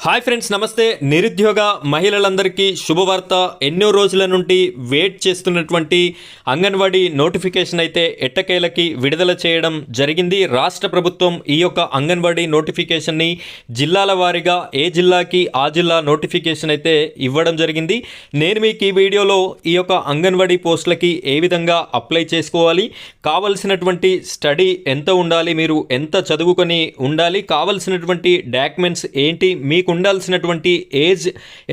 Hi friends, నమస్తే. నిరుద్యోగ మహిళలందరికీ శుభవార్త. ఎన్నో రోజుల నుండి వెయిట్ చేస్తున్నటువంటి అంగన్వాడీ నోటిఫికేషన్ అయితే ఎట్టకేలకి విడుదల చేయడం జరిగింది. రాష్ట్ర ప్రభుత్వం ఈ యొక్క అంగన్వాడీ నోటిఫికేషన్ని జిల్లాల వారీగా ఏ జిల్లాకి ఆ జిల్లా నోటిఫికేషన్ అయితే ఇవ్వడం జరిగింది. నేను మీకు ఈ వీడియోలో ఈ యొక్క అంగన్వాడీ పోస్టులకి ఏ విధంగా అప్లై చేసుకోవాలి, కావలసినటువంటి స్టడీ ఎంత ఉండాలి, మీరు ఎంత చదువుకొని ఉండాలి, కావలసినటువంటి డాక్యుమెంట్స్ ఏంటి, మీకు ఉండాల్సినటువంటి ఏజ్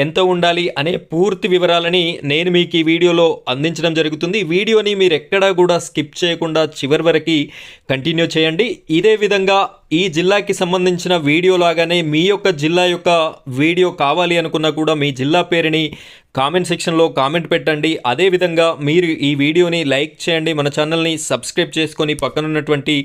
ఎంత ఉండాలి అనే పూర్తి వివరాలని నేను మీకు ఈ వీడియోలో అందించడం జరుగుతుంది. వీడియోని మీరు ఎక్కడా కూడా స్కిప్ చేయకుండా చివరి వరకు కంటిన్యూ చేయండి. ఇదే విధంగా ఈ జిల్లాకి సంబంధించిన వీడియో లాగానే మీ యొక్క జిల్లా యొక్క వీడియో కావాలి అనుకున్నా కూడా మీ జిల్లా పేరుని కామెంట్ సెక్షన్లో కామెంట్ పెట్టండి. అదేవిధంగా మీరు ఈ వీడియోని లైక్ చేయండి, మన ఛానల్ని సబ్స్క్రైబ్ చేసుకొని పక్కనున్నటువంటి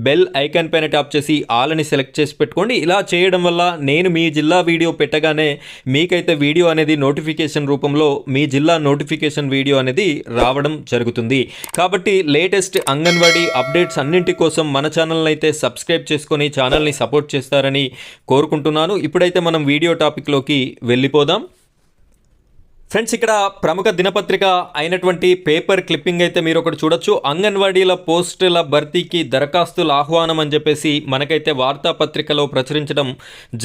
బెల్ ఐకాన్ పైన ట్యాప్ చేసి ఆల్ని సెలెక్ట్ చేసి పెట్టుకోండి. ఇలా చేయడం వల్ల నేను మీ జిల్లా వీడియో పెట్టగానే మీకైతే వీడియో అనేది నోటిఫికేషన్ రూపంలో మీ జిల్లా నోటిఫికేషన్ వీడియో అనేది రావడం జరుగుతుంది. కాబట్టి లేటెస్ట్ అంగన్వాడీ అప్డేట్స్ అన్నింటి కోసం మన ఛానల్ని అయితే సబ్స్క్రైబ్ చేసుకొని ఛానల్ని సపోర్ట్ చేస్తారని కోరుకుంటున్నాను. ఇప్పుడైతే మనం వీడియో టాపిక్లోకి వెళ్ళిపోదాం. ఫ్రెండ్స్, ఇక్కడ ప్రముఖ దినపత్రిక అయినటువంటి పేపర్ క్లిప్పింగ్ అయితే మీరు ఒకటి చూడొచ్చు. అంగన్వాడీల పోస్టుల భర్తీకి దరఖాస్తుల ఆహ్వానం అని చెప్పేసి మనకైతే వార్తాపత్రికలో ప్రచురించడం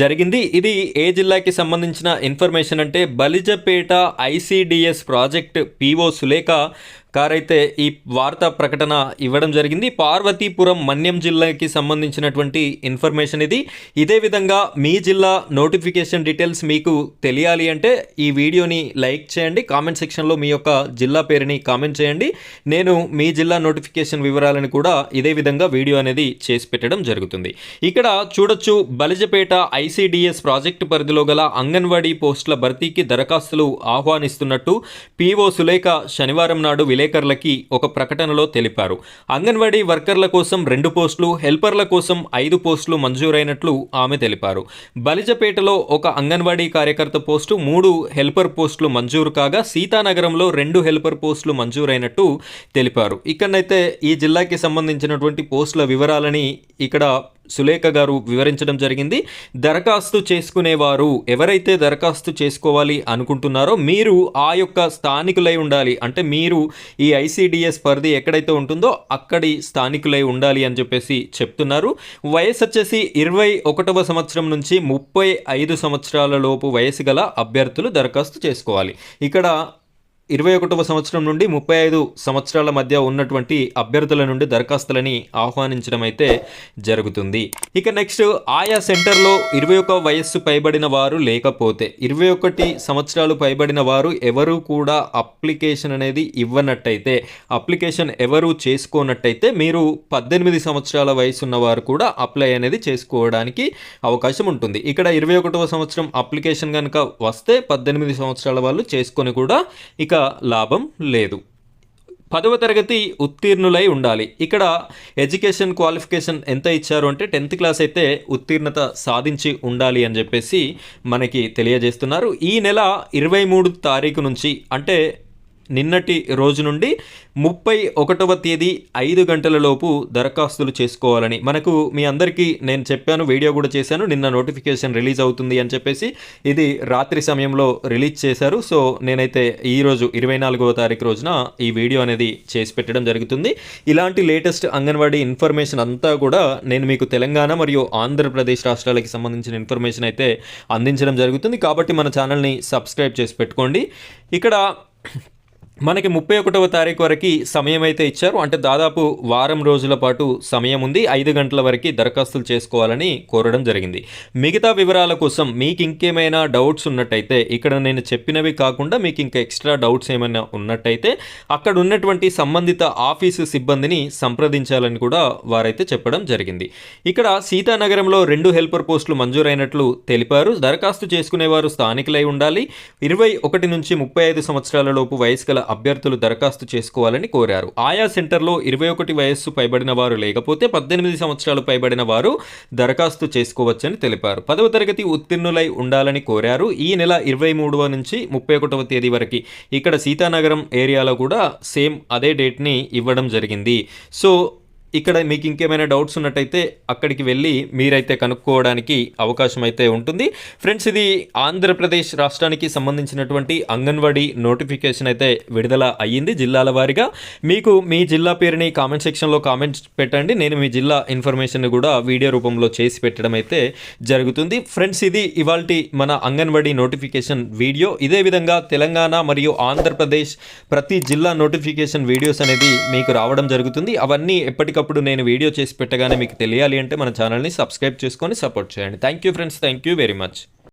జరిగింది. ఇది ఏ జిల్లాకి సంబంధించిన ఇన్ఫర్మేషన్ అంటే Balijapeta ICDS project PO Sulekha గారైతే ఈ వార్తా ప్రకటన ఇవ్వడం జరిగింది. పార్వతీపురం మన్యం జిల్లాకి సంబంధించినటువంటి ఇన్ఫర్మేషన్ ఇది. ఇదే విధంగా మీ జిల్లా నోటిఫికేషన్ డీటెయిల్స్ మీకు తెలియాలి అంటే ఈ వీడియోని లైక్ చేయండి, కామెంట్ సెక్షన్లో మీ యొక్క జిల్లా పేరుని కామెంట్ చేయండి. నేను మీ జిల్లా నోటిఫికేషన్ వివరాలను కూడా ఇదే విధంగా వీడియో అనేది చేసి పెట్టడం జరుగుతుంది. ఇక్కడ చూడొచ్చు, బలిజపేట ఐసిడిఎస్ ప్రాజెక్టు పరిధిలో గల అంగన్వాడీ పోస్టుల భర్తీకి దరఖాస్తులు ఆహ్వానిస్తున్నట్టు పిఓ సులేఖ శనివారం నాడు విలేకరులకి ఒక ప్రకటనలో తెలిపారు. అంగన్వాడీ వర్కర్ల కోసం 2 పోస్టులు, హెల్పర్ల కోసం 5 పోస్టులు మంజూరైనట్లు ఆమె తెలిపారు. బలిజపేటలో ఒక అంగన్వాడీ కార్యకర్త పోస్టు, 3 హెల్పర్ పోస్టులు మంజూరు కాగా సీతానగరంలో 2 హెల్పర్ పోస్టులు మంజూరైనట్టు తెలిపారు. ఇక్కడనైతే ఈ జిల్లాకి సంబంధించినటువంటి పోస్టుల వివరాలని ఇక్కడ సులేఖ గారు వివరించడం జరిగింది. దరఖాస్తు చేసుకునేవారు ఎవరైతే దరఖాస్తు చేసుకోవాలి అనుకుంటున్నారో మీరు ఆ యొక్క స్థానికులై ఉండాలి. అంటే మీరు ఈ ఐసిడిఎస్ పరిధి ఎక్కడైతే ఉంటుందో అక్కడి స్థానికులై ఉండాలి అని చెప్పేసి చెప్తున్నారు. వయసు వచ్చేసి 21వ సంవత్సరం నుంచి 35 సంవత్సరాల లోపు వయసు గల అభ్యర్థులు దరఖాస్తు చేసుకోవాలి. ఇక్కడ 21వ సంవత్సరం నుండి 35 సంవత్సరాల మధ్య ఉన్నటువంటి అభ్యర్థుల నుండి దరఖాస్తులని ఆహ్వానించడం అయితే జరుగుతుంది. ఇక నెక్స్ట్, ఆయా సెంటర్లో 21 వయస్సు పైబడిన వారు లేకపోతే 21 సంవత్సరాలు పైబడిన వారు ఎవరు కూడా అప్లికేషన్ అనేది ఇవ్వనట్టయితే, అప్లికేషన్ ఎవరు చేసుకోనట్టయితే మీరు 18 సంవత్సరాల వయసు ఉన్నవారు కూడా అప్లై అనేది చేసుకోవడానికి అవకాశం ఉంటుంది. ఇక్కడ 21వ సంవత్సరం అప్లికేషన్ కనుక వస్తే 18 సంవత్సరాల వాళ్ళు చేసుకొని కూడా ఇక లాభం లేదు. 10వ తరగతి ఉత్తీర్ణులై ఉండాలి. ఇక్కడ ఎడ్యుకేషన్ క్వాలిఫికేషన్ ఎంత ఇచ్చారు అంటే 10th క్లాస్ అయితే ఉత్తీర్ణత సాధించి ఉండాలి అని చెప్పేసి మనకి తెలియజేస్తున్నారు. ఈ నెల 23 తారీఖు నుంచి అంటే నిన్నటి రోజు నుండి 31వ తేదీ 5 గంటల లోపు దరఖాస్తులు చేసుకోవాలని మనకు మీ అందరికీ నేను చెప్పాను, వీడియో కూడా చేశాను. నిన్న నోటిఫికేషన్ రిలీజ్ అవుతుంది అని చెప్పేసి ఇది రాత్రి సమయంలో రిలీజ్ చేశారు. సో నేనైతే ఈరోజు 24వ తారీఖు రోజున ఈ వీడియో అనేది చేసి పెట్టడం జరుగుతుంది. ఇలాంటి లేటెస్ట్ అంగన్వాడీ ఇన్ఫర్మేషన్ అంతా కూడా నేను మీకు తెలంగాణ మరియు ఆంధ్రప్రదేశ్ రాష్ట్రాలకి సంబంధించిన ఇన్ఫర్మేషన్ అయితే అందించడం జరుగుతుంది. కాబట్టి మన ఛానల్ని సబ్స్క్రైబ్ చేసి పెట్టుకోండి. ఇక్కడ మనకి 31వ తారీఖు వరకు సమయం అయితే ఇచ్చారు. అంటే దాదాపు వారం రోజుల పాటు సమయం ఉంది. 5 గంటల వరకు దరఖాస్తులు చేసుకోవాలని కోరడం జరిగింది. మిగతా వివరాల కోసం మీకు ఇంకేమైనా డౌట్స్ ఉన్నట్టయితే, ఇక్కడ నేను చెప్పినవి కాకుండా మీకు ఇంకా ఎక్స్ట్రా డౌట్స్ ఏమైనా ఉన్నట్టయితే అక్కడ ఉన్నటువంటి సంబంధిత ఆఫీసు సిబ్బందిని సంప్రదించాలని కూడా వారైతే చెప్పడం జరిగింది. ఇక్కడ సీతానగరంలో 2 హెల్పర్ పోస్టులు మంజూరైనట్లు తెలిపారు. దరఖాస్తు చేసుకునేవారు స్థానికులై ఉండాలి. 21 నుంచి 35 సంవత్సరాల లోపు వయసు గల అభ్యర్థులు దరఖాస్తు చేసుకోవాలని కోరారు. ఆయా సెంటర్లో 21 వయస్సు పైబడిన వారు లేకపోతే 18 సంవత్సరాలు పైబడిన వారు దరఖాస్తు చేసుకోవచ్చని తెలిపారు. 10వ తరగతి ఉత్తీర్ణులై ఉండాలని కోరారు. ఈ నెల 23వ నుంచి 31వ తేదీ వరకు ఇక్కడ సీతానగరం ఏరియాలో కూడా సేమ్ అదే డేట్ని ఇవ్వడం జరిగింది. సో ఇక్కడ మీకు ఇంకేమైనా డౌట్స్ ఉన్నట్టయితే అక్కడికి వెళ్ళి మీరైతే కనుక్కోవడానికి అవకాశం అయితే ఉంటుంది. ఫ్రెండ్స్, ఇది ఆంధ్రప్రదేశ్ రాష్ట్రానికి సంబంధించినటువంటి అంగన్వాడీ నోటిఫికేషన్ అయితే విడుదల అయ్యింది జిల్లాల వారీగా. మీకు మీ జిల్లా పేరుని కామెంట్ సెక్షన్లో కామెంట్స్ పెట్టండి. నేను మీ జిల్లా ఇన్ఫర్మేషన్ కూడా వీడియో రూపంలో చేసి పెట్టడం అయితే జరుగుతుంది. ఫ్రెండ్స్, ఇది ఇవాల్టి మన అంగన్వాడీ నోటిఫికేషన్ వీడియో. ఇదే విధంగా తెలంగాణ మరియు ఆంధ్రప్రదేశ్ ప్రతి జిల్లా నోటిఫికేషన్ వీడియోస్ అనేది మీకు రావడం జరుగుతుంది. అవన్నీ ఎప్పటికప్పుడు నేను వీడియో చేసి పెట్టగానే మీకు తెలియాలి అంటే మన ఛానల్ని సబ్స్క్రైబ్ చేసుకొని సపోర్ట్ చేయండి. Thank you friends, thank you very much.